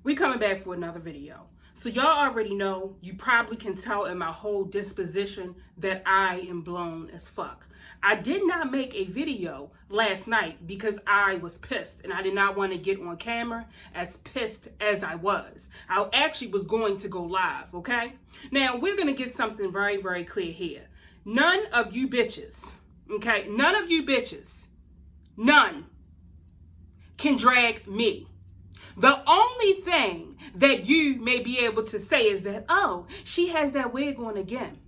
We coming back for another video. So y'all already know, you probably can tell in my whole disposition that I am blown as fuck. I did not make a video last night because I was pissed and I did not want to get on camera as pissed as I was. I actually was going to go live, okay? Now, we're going to get something very, very clear here. None of you bitches, okay? None of you bitches, none can drag me. The only thing that you may be able to say is that, oh, she has that wig on again.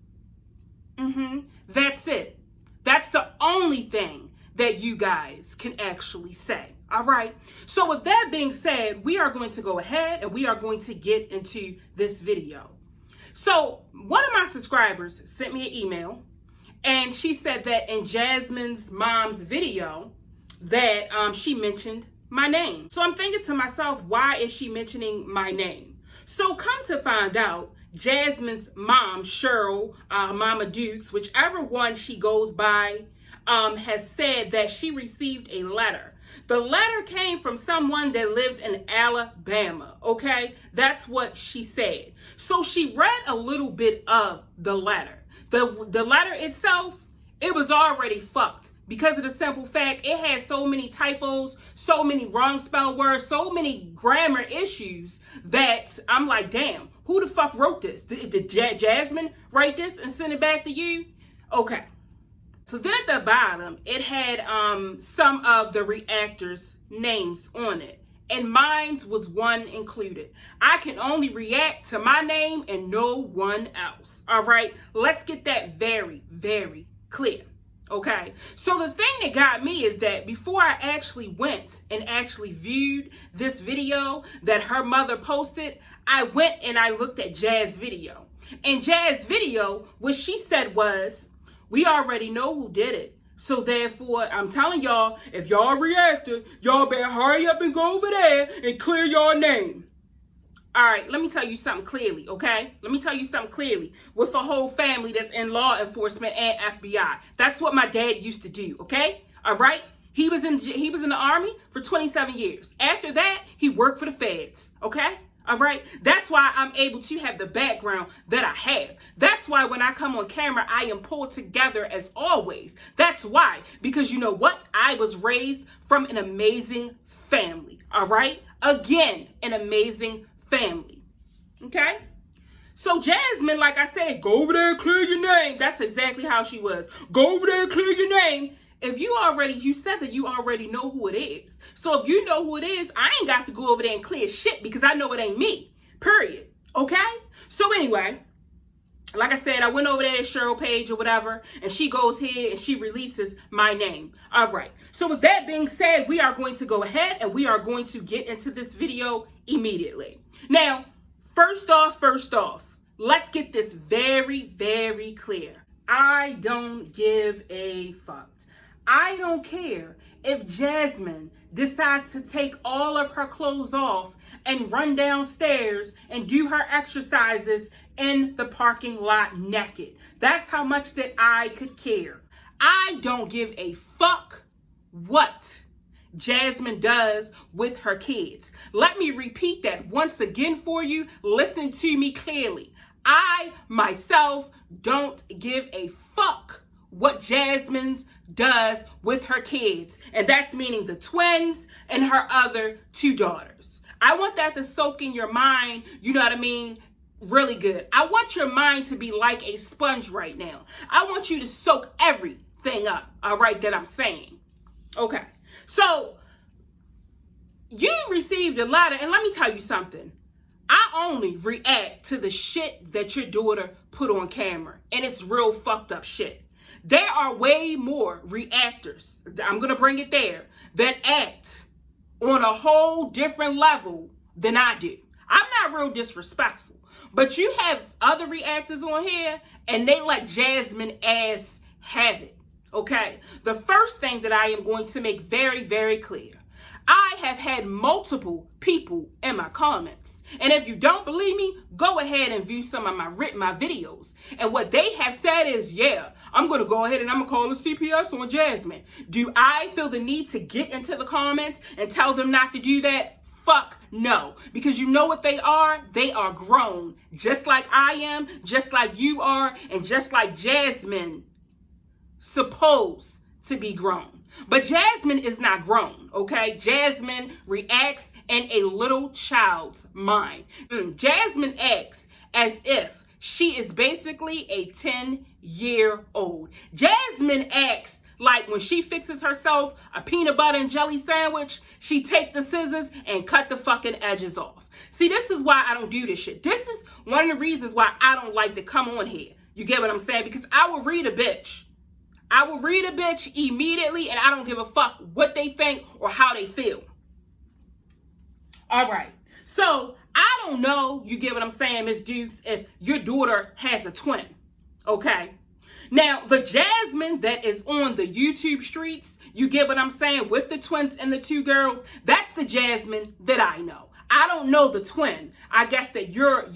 That's it. That's the only thing that you guys can actually say. All right. So with that being said, we are going to go ahead and we are going to get into this video. So one of my subscribers sent me an email and she said that in Jasmine's mom's video that she mentioned my name. So I'm thinking to myself, why is she mentioning my name? So come to find out, Jasmine's mom, Cheryl, Mama Dukes, whichever one she goes by, has said that she received a letter. The letter came from someone that lived in Alabama, okay? That's what she said. So she read a little bit of the letter. The letter itself, it was already fucked. Because of the simple fact, it had so many typos, so many wrong spelled words, so many grammar issues that I'm like, damn, who the fuck wrote this? Did Jasmine write this and send it back to you? Okay. So then at the bottom, it had some of the reactors' names on it. And mine was one included. I can only react to my name and no one else. All right. Let's get that very, very clear. Okay, so the thing that got me is that before I actually went and actually viewed this video that her mother posted, I went and I looked at Jazz's video. And Jazz's video, what she said was, we already know who did it. So therefore, I'm telling y'all, if y'all reacted, y'all better hurry up and go over there and clear your name. All right, let me tell you something clearly, okay? Let me tell you something clearly. With a whole family that's in law enforcement and FBI. That's what my dad used to do, okay? All right? He was in the Army for 27 years. After that, he worked for the feds, okay? All right? That's why I'm able to have the background that I have. That's why when I come on camera, I am pulled together as always. That's why. Because you know what? I was raised from an amazing family, all right? Again, an amazing family. Okay? So Jasmine, like I said, go over there and clear your name. That's exactly how she was. Go over there and clear your name. If you said that you already know who it is. So if you know who it is, I ain't got to go over there and clear shit because I know it ain't me. Period. Okay? So anyway, like I said, I went over there to Cheryl page or whatever, and she goes here and she releases my name. All right. So with that being said, we are going to go ahead and we are going to get into this video immediately. Now, first off, let's get this very, very clear. I don't give a fuck. I don't care if Jasmine decides to take all of her clothes off and run downstairs and do her exercises in the parking lot naked. That's how much that I could care. I don't give a fuck what Jasmine does with her kids. Let me repeat that once again for you. Listen to me clearly. I, myself, don't give a fuck what Jasmine does with her kids. And that's meaning the twins and her other two daughters. I want that to soak in your mind, you know what I mean, really good. I want your mind to be like a sponge right now. I want you to soak everything up, all right, that I'm saying. Okay. So, you received a letter, and let me tell you something. I only react to the shit that your daughter put on camera, and it's real fucked up shit. There are way more reactors, I'm going to bring it there, that act on a whole different level than I do. I'm not real disrespectful, but you have other reactors on here, and they let Jasmine ass have it. Okay, the first thing that I am going to make very, very clear. I have had multiple people in my comments. And if you don't believe me, go ahead and view some of my videos. And what they have said is, yeah, I'm going to go ahead and I'm going to call the CPS on Jasmine. Do I feel the need to get into the comments and tell them not to do that? fuck no. Because you know what they are? They are grown. Just like I am, just like you are, and just like Jasmine supposed to be grown. But Jasmine is not grown, okay? Jasmine reacts in a little child's mind. Jasmine acts as if she is basically a 10-year-old. Jasmine acts like when she fixes herself a peanut butter and jelly sandwich, she take the scissors and cut the fucking edges off. See, this is why I don't do this shit. This is one of the reasons why I don't like to come on here. You get what I'm saying? Because I will read a bitch. I will read a bitch immediately, and I don't give a fuck what they think or how they feel. All right. So, I don't know, you get what I'm saying, Miss Dukes, if your daughter has a twin. Okay? Now, the Jasmine that is on the YouTube streets, you get what I'm saying, with the twins and the two girls, that's the Jasmine that I know. I don't know the twin. I guess that you're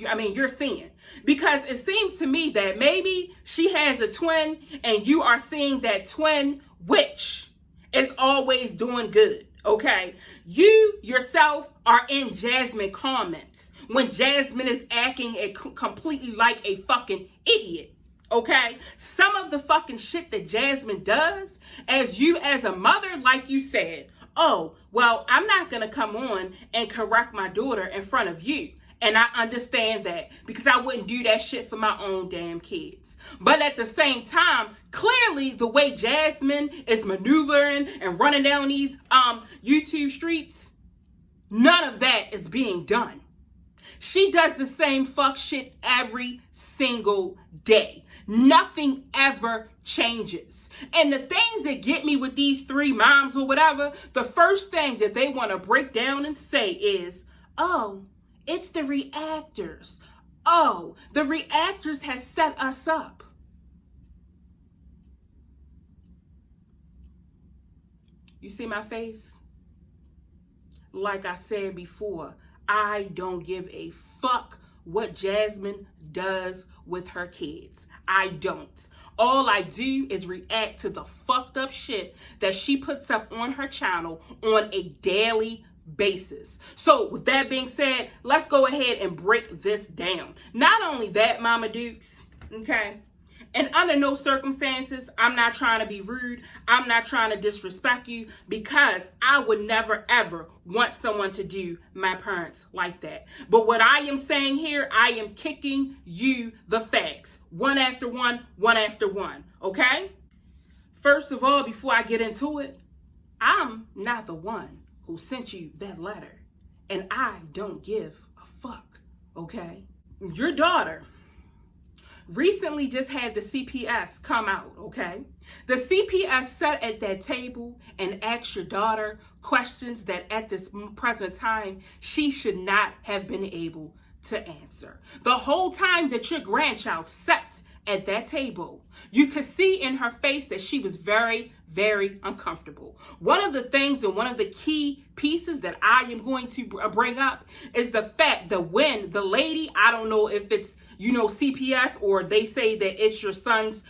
seeing. Because it seems to me that maybe she has a twin and you are seeing that twin, which is always doing good, okay? You yourself are in Jasmine comments when Jasmine is acting completely like a fucking idiot, okay? Some of the fucking shit that Jasmine does, as a mother, like you said, oh, well, I'm not going to come on and correct my daughter in front of you. And I understand that because I wouldn't do that shit for my own damn kids. But at the same time, clearly the way Jasmine is maneuvering and running down these YouTube streets, none of that is being done. She does the same fuck shit every single day. Nothing ever changes. And the things that get me with these three moms or whatever, the first thing that they want to break down and say is, oh, it's the reactors. Oh, the reactors has set us up. You see my face? Like I said before, I don't give a fuck what Jasmine does with her kids. I don't. All I do is react to the fucked up shit that she puts up on her channel on a daily basis. So with that being said, let's go ahead and break this down. Not only that, Mama Dukes, okay? And under no circumstances, I'm not trying to be rude. I'm not trying to disrespect you because I would never, ever want someone to do my parents like that. But what I am saying here, I am kicking you the facts. One after one, one after one, okay? First of all, before I get into it, I'm not the one who sent you that letter. And I don't give a fuck, okay? Your daughter recently just had the CPS come out, okay? The CPS sat at that table and asked your daughter questions that at this present time, she should not have been able to answer. The whole time that your grandchild sat at that table, you could see in her face that she was very, very uncomfortable. One of the things and one of the key pieces that I am going to bring up is the fact that when the lady, I don't know if it's, CPS or they say that it's your son's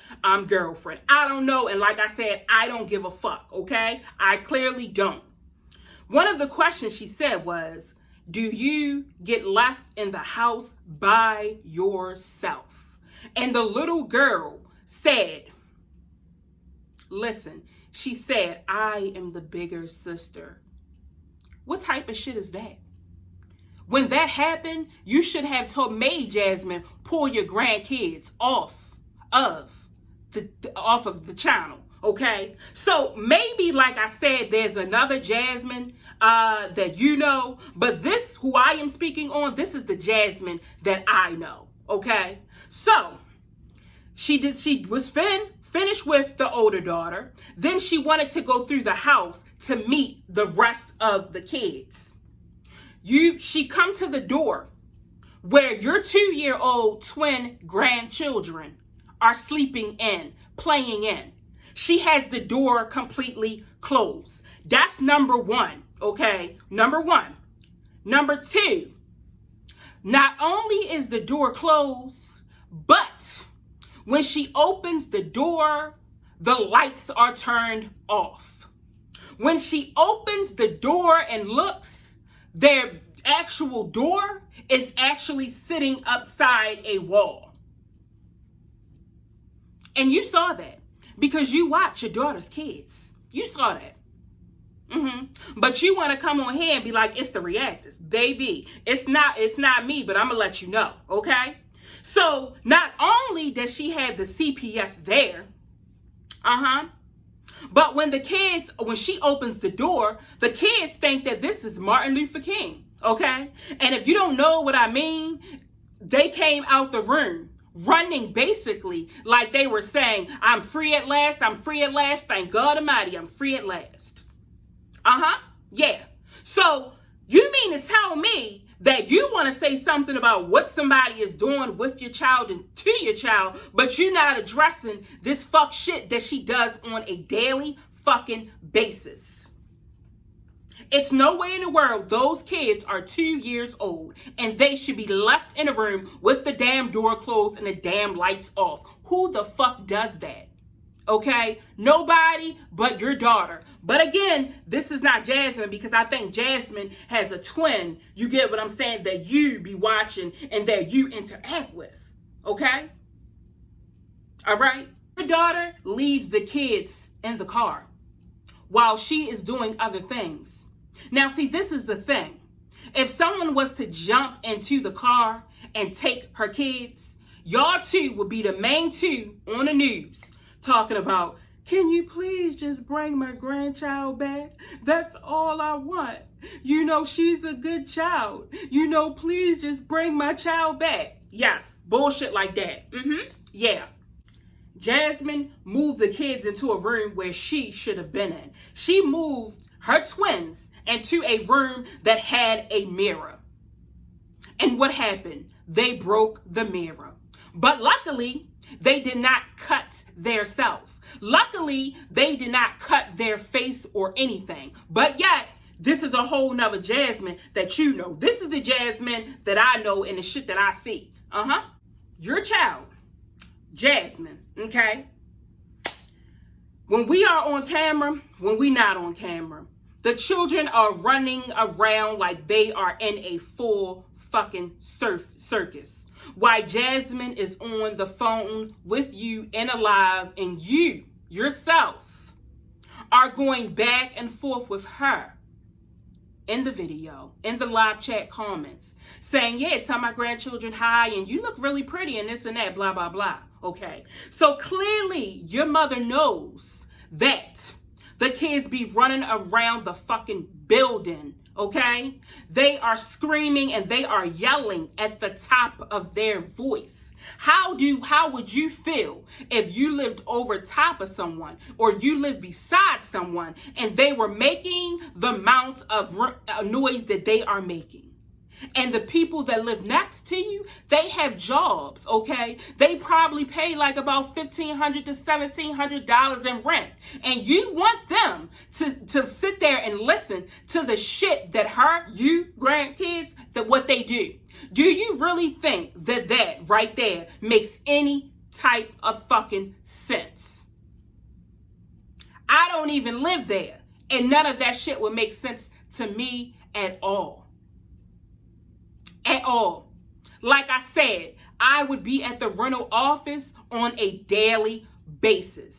girlfriend. I don't know. And like I said, I don't give a fuck, okay? I clearly don't. One of the questions she said was, do you get left in the house by yourself? And the little girl said, listen, she said, I am the bigger sister. What type of shit is that? When that happened, you should have made Jasmine pull your grandkids off of the channel, okay? So maybe, like I said, there's another Jasmine that you know, but this, who I am speaking on, this is the Jasmine that I know, okay? So she was finished with the older daughter. Then she wanted to go through the house to meet the rest of the kids. She come to the door where your 2-year-old twin grandchildren are sleeping in, playing in. She has the door completely closed. That's number one, okay? Number one. Number two, not only is the door closed, but when she opens the door, the lights are turned off. When she opens the door and looks, their actual door is actually sitting upside a wall. And you saw that because you watch your daughter's kids. You saw that. But you want to come on here and be like, it's the reactors. Baby, it's not me, but I'm going to let you know, okay? So not only does she have the CPS there, but when she opens the door, the kids think that this is Martin Luther King, okay? And if you don't know what I mean, they came out the room running basically like they were saying, I'm free at last, thank God Almighty, I'm free at last. Yeah. So you mean to tell me that you want to say something about what somebody is doing with your child and to your child, but you're not addressing this fuck shit that she does on a daily fucking basis? It's no way in the world those kids are 2 years old and they should be left in a room with the damn door closed and the damn lights off. Who the fuck does that? Okay? Nobody but your daughter. But again, this is not Jasmine, because I think Jasmine has a twin. You get what I'm saying? That you be watching and that you interact with. Okay? All right? Your daughter leaves the kids in the car while she is doing other things. Now, see, this is the thing. If someone was to jump into the car and take her kids, y'all two would be the main two on the news talking about, can you please just bring my grandchild back? That's all I want. You know, she's a good child. You know, please just bring my child back. Yes, bullshit like that. Yeah. Jasmine moved the kids into a room where she should have been in. She moved her twins into a room that had a mirror. And what happened? They broke the mirror. But luckily, they did not cut their self. Luckily, they did not cut their face or anything. But yet, this is a whole nother Jasmine that you know. This is the Jasmine that I know and the shit that I see. Your child, Jasmine, okay? When we are on camera, when we not on camera, the children are running around like they are in a full fucking circus. While Jasmine is on the phone with you and alive, and you, yourself, are going back and forth with her in the video, in the live chat comments, saying, yeah, tell my grandchildren hi, and you look really pretty, and this and that, blah, blah, blah. Okay. So clearly, your mother knows that the kids be running around the fucking building, okay? They are screaming and they are yelling at the top of their voice. How would you feel if you lived over top of someone or you lived beside someone and they were making the amount of noise that they are making? And the people that live next to you, they have jobs, okay? They probably pay like about $1,500 to $1,700 in rent. And you want them to sit there and listen to the shit that you grandkids, that what they do. Do you really think that that right there makes any type of fucking sense? I don't even live there. And none of that shit would make sense to me at all. At all. Like I said, I would be at the rental office on a daily basis.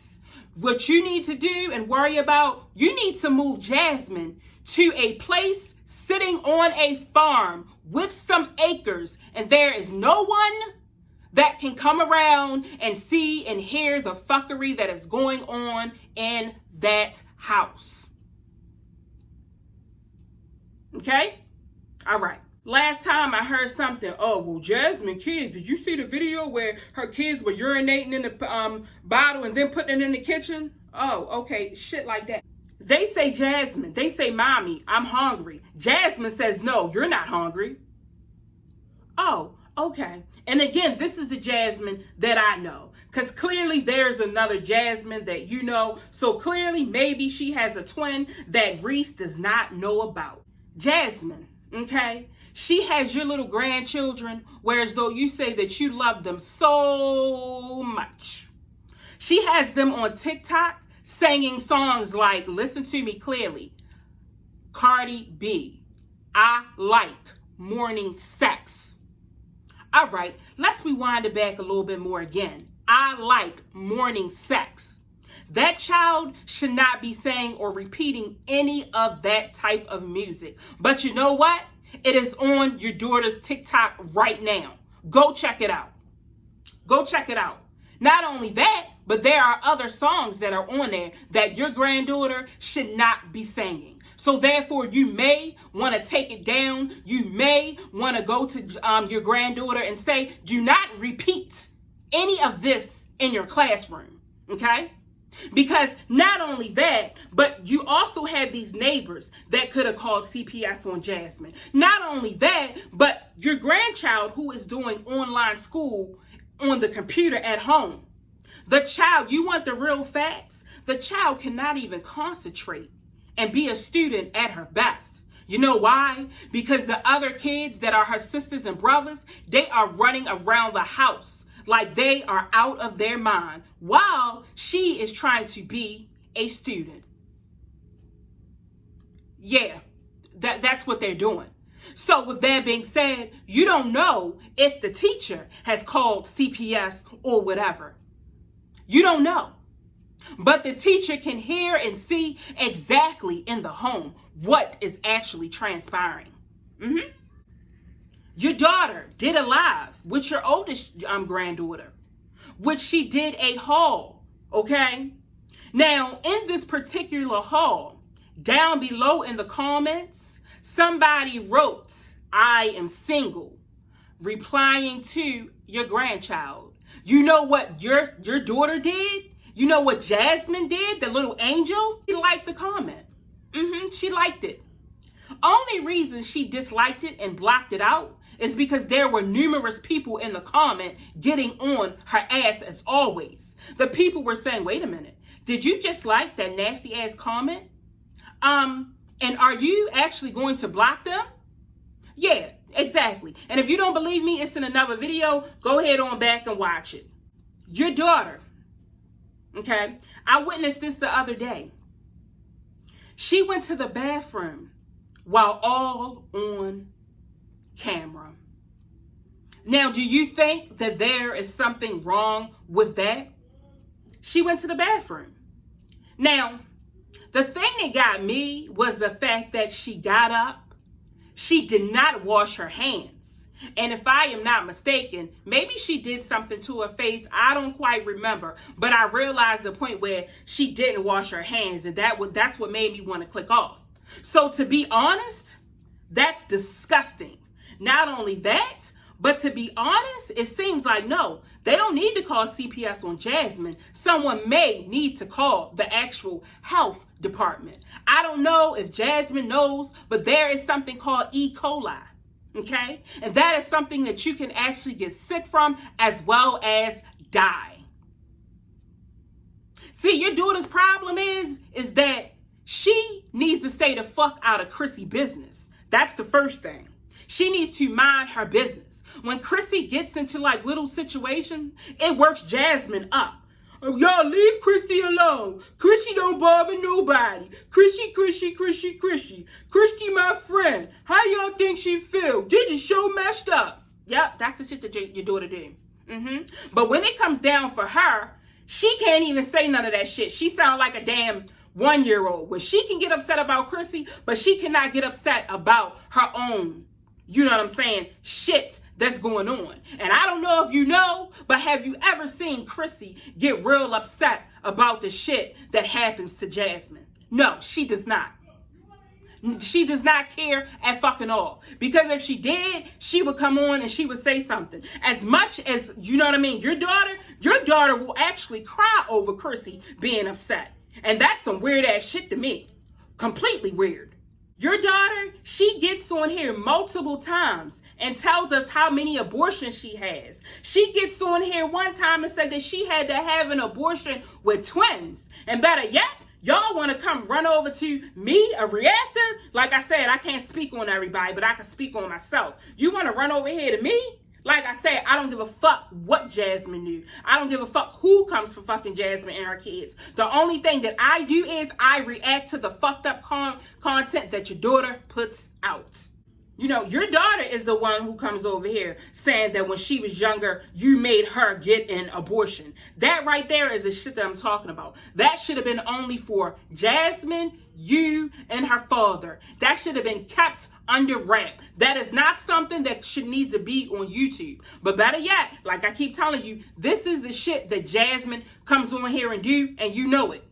What you need to do and worry about, you need to move Jasmine to a place sitting on a farm with some acres, and there is no one that can come around and see and hear the fuckery that is going on in that house. Okay? All right. Last time I heard something, oh, well, Jasmine kids, did you see the video where her kids were urinating in the bottle and then putting it in the kitchen? Oh, okay, shit like that. They say Jasmine, they say, mommy, I'm hungry. Jasmine says, no, you're not hungry. Oh, okay. And again, this is the Jasmine that I know. Because clearly there's another Jasmine that you know. So clearly maybe she has a twin that Reese does not know about. Jasmine, okay? She has your little grandchildren, whereas though you say that you love them so much. She has them on TikTok singing songs like, listen to me clearly, Cardi B, I like morning sex. All right, let's rewind it back a little bit more again. I like morning sex. That child should not be saying or repeating any of that type of music. But you know what? It is on your daughter's TikTok right now. Go check it out. Go check it out. Not only that, but there are other songs that are on there that your granddaughter should not be singing. So therefore, you may want to take it down. You may want to go to your granddaughter and say, do not repeat any of this in your classroom, okay? Because not only that, but you also have these neighbors that could have called CPS on Jasmine. Not only that, but your grandchild who is doing online school on the computer at home. The child, you want the real facts? The child cannot even concentrate and be a student at her best. You know why? Because the other kids that are her sisters and brothers, they are running around the house like they are out of their mind while she is trying to be a student. Yeah, that's what they're doing. So with that being said, you don't know if the teacher has called CPS or whatever. You don't know. But the teacher can hear and see exactly in the home what is actually transpiring. Your daughter did a live with your oldest granddaughter, which she did a haul, okay? Now, in this particular haul, down below in the comments, somebody wrote, I am single, replying to your grandchild. You know what your daughter did? You know what Jasmine did, the little angel? She liked the comment. She liked it. Only reason she disliked it and blocked it out is because there were numerous people in the comment getting on her ass as always. The people were saying, wait a minute, did you just like that nasty ass comment? And are you actually going to block them? Yeah, exactly. And if you don't believe me, it's in another video. Go ahead on back and watch it. Your daughter, okay, I witnessed this the other day. She went to the bathroom while all on camera. Now, do you think that there is something wrong with that? She went to the bathroom. Now, the thing that got me was the fact that she got up. She did not wash her hands. And if I am not mistaken, maybe she did something to her face. I don't quite remember. But I realized the point where she didn't wash her hands. And that's what made me want to click off. So to be honest, that's disgusting. Not only that, but to be honest, it seems like, no, they don't need to call CPS on Jasmine. Someone may need to call the actual health department. I don't know if Jasmine knows, but there is something called E. coli. Okay? And that is something that you can actually get sick from as well as die. See, your daughter's problem is that she needs to stay the fuck out of Chrissy business. That's the first thing. She needs to mind her business. When Chrissy gets into like little situations, it works Jasmine up. Oh, y'all leave Chrissy alone. Chrissy don't bother nobody. Chrissy, my friend. How y'all think she feel? Did the show messed up? Yep, that's the shit that your daughter did. But when it comes down for her, she can't even say none of that shit. She sounds like a damn 1-year-old. Where she can get upset about Chrissy, but she cannot get upset about her own, you know what I'm saying, shit that's going on. And I don't know if you know, but have you ever seen Chrissy get real upset about the shit that happens to Jasmine? No, she does not. She does not care at fucking all. Because if she did, she would come on and she would say something. As much as, you know what I mean, your daughter will actually cry over Chrissy being upset. And that's some weird ass shit to me. Completely weird. Your daughter, she gets on here multiple times and tells us how many abortions she has. She gets on here one time and said that she had to have an abortion with twins. And better yet, y'all want to come run over to me, a reactor? Like I said, I can't speak on everybody, but I can speak on myself. You want to run over here to me? Like I said, I don't give a fuck what Jasmine knew. I don't give a fuck who comes for fucking Jasmine and her kids. The only thing that I do is I react to the fucked up content that your daughter puts out. You know, your daughter is the one who comes over here saying that when she was younger, you made her get an abortion. That right there is the shit that I'm talking about. That should have been only for Jasmine, you, and her father. That should have been kept under wrap. That is not something that needs to be on YouTube. But better yet, like I keep telling you, this is the shit that Jasmine comes on here and do, and you know it.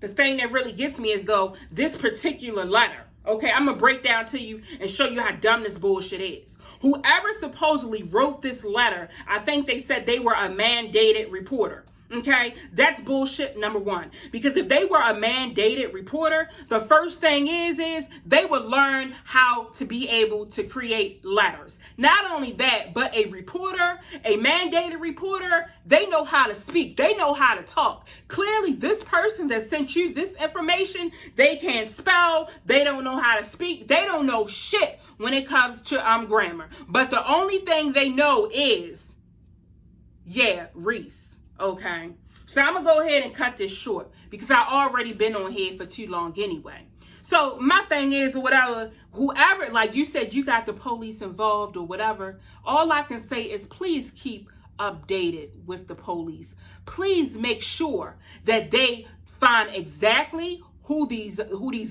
The thing that really gets me is, though, this particular letter. Okay, I'm going to break down to you and show you how dumb this bullshit is. Whoever supposedly wrote this letter, I think they said they were a mandated reporter. Okay, that's bullshit, number one. Because if they were a mandated reporter, the first thing is they would learn how to be able to create letters. Not only that, but a reporter, a mandated reporter, they know how to speak. They know how to talk. Clearly, this person that sent you this information, they can't spell. They don't know how to speak. They don't know shit when it comes to grammar. But the only thing they know is, yeah, Reese. Okay, so I'm going to go ahead and cut this short because I've already been on here for too long anyway. So my thing is, whoever, like you said, you got the police involved or whatever, all I can say is please keep updated with the police. Please make sure that they find exactly who these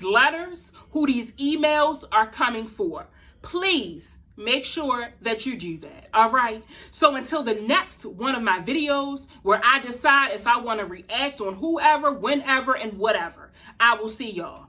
letters, who these emails are coming for. Please. Make sure that you do that. All right. So until the next one of my videos where I decide if I want to react on whoever, whenever, and whatever, I will see y'all.